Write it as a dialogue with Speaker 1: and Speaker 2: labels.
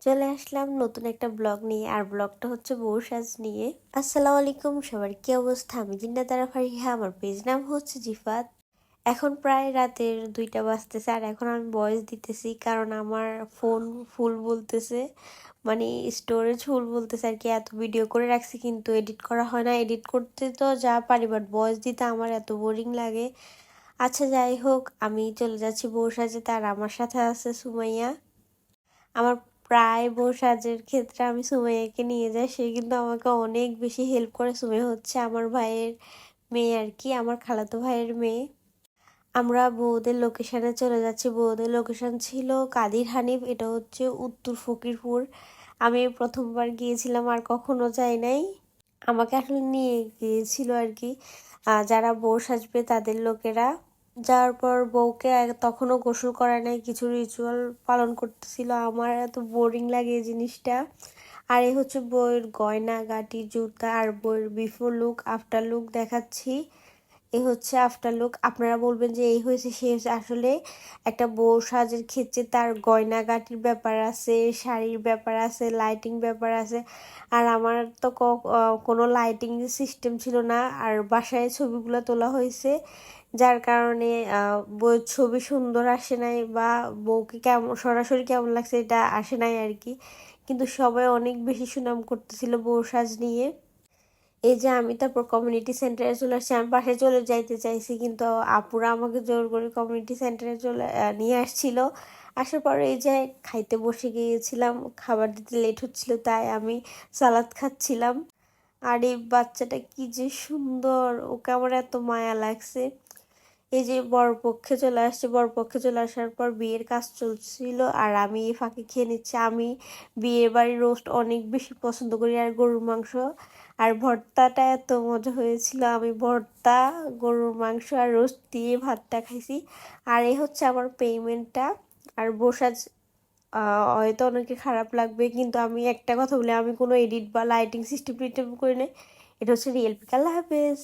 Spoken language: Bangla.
Speaker 1: চলে আসলাম নতুন একটা ব্লগ নিয়ে। আর ব্লগটা হচ্ছে বউ সাজ নিয়ে। আসসালামু আলাইকুম সবার, কি অবস্থা? আমি জিন্নাত আরা ফারিহা, আমার পেজ নাম হচ্ছে জিফাত। এখন প্রায় রাতের 2টা বাজতেছে আর এখন আমি ভয়েস দিতেছি কারণ আমার ফোন ফুল বলতেছে, মানে স্টোরেজ ফুল বলতেছে আর কি। এত ভিডিও করে রাখছি কিন্তু এডিট করা হয় না। এডিট করতে তো যা পারি, বাট ভয়েস দিতে আমার এত বোরিং লাগে। আচ্ছা যাই হোক, আমি চলে যাচ্ছি বউ সাজে। তার আমার সাথে আছে সুমাইয়া। আমার প্রায় বউ সাজের ক্ষেত্রে আমি সুমাইয়াকে নিয়ে যাই, সে কিন্তু আমাকে অনেক বেশি হেল্প করে। সুমাইয়া হচ্ছে আমার ভাইয়ের মেয়ে আর কি, আমার খালাতো ভাইয়ের মেয়ে। আমরা বউদের লোকেশনে চলে যাচ্ছি। বউদের লোকেশন ছিল কাদির হানিফ, এটা হচ্ছে উত্তর ফকিরপুর। আমি প্রথমবার গিয়েছিলাম, আর কখনো যাই নাই। আমাকে আসলে নিয়ে গিয়েছিল আর কি যারা বউ সাজবে তাদের লোকেরা। যাওয়ার পর বউকে তখনও গোসল করা নাই, কিছু রিচুয়াল পালন করতেছিল। আমার এত বোরিং লাগে এই জিনিসটা। আর এই হচ্ছে বউয়ের গয়না গাটি জুতা আর বউয়ের বিফোর লুক আফটার লুক দেখাচ্ছি। এই হচ্ছে আফটার লুক। আপনারা বলবেন যে এই হয়েছে সে হয়েছে, আসলে একটা বউ সাজের ক্ষেত্রে তার গয়নাগাটির ব্যাপার আছে, শাড়ির ব্যাপার আছে, লাইটিং ব্যাপার আছে। আর আমার তো কোনো লাইটিং সিস্টেম ছিল না, আর বাসায় ছবিগুলো তোলা হয়েছে, যার কারণে বউয়ের ছবি সুন্দর আসে নাই, বা বউকে কেমন সরাসরি কেমন লাগছে এটা আসে নাই আর কি। কিন্তু সবাই অনেক বেশি সুনাম করতেছিল বউ সাজ নিয়ে। এই যে আমি তারপর কমিউনিটি সেন্টারে চলে আসছি। আমি বাসায় চলে যাইতে চাইছি কিন্তু আপুরা আমাকে জোর করে কমিউনিটি সেন্টারে নিয়ে আসছিল। আসার পরে এই যে খাইতে বসে গিয়েছিলাম, খাবার দিতে লেট হচ্ছিল তাই আমি সালাদ খাচ্ছিলাম। আর এই বাচ্চাটা কি যে সুন্দর, ওকে আমার এত মায়া লাগছে। এই যে বরপক্ষে চলে আসছে, বরপক্ষে চলে আসার পর বিয়ের কাজ চলছিল আর আমি এই ফাঁকে খেয়ে নিচ্ছি। আমি বিয়ের বাড়ির রোস্ট অনেক বেশি পছন্দ করি, আর গরুর মাংস। আর ভর্তাটা এত মজা হয়েছিল, আমি ভর্তা, গরুর মাংস আর রোস্ট দিয়ে ভাতটা খাইছি। আর এই হচ্ছে আমার পেমেন্টটা। আর বসাজ হয়তো অনেকে খারাপ লাগবে কিন্তু আমি একটা কথা বলি, আমি কোনো এডিট বা লাইটিং সিস্টেম টিস্টেম করি না। এটা হচ্ছে রিয়েল পিক। আল্লাহ হাফেজ।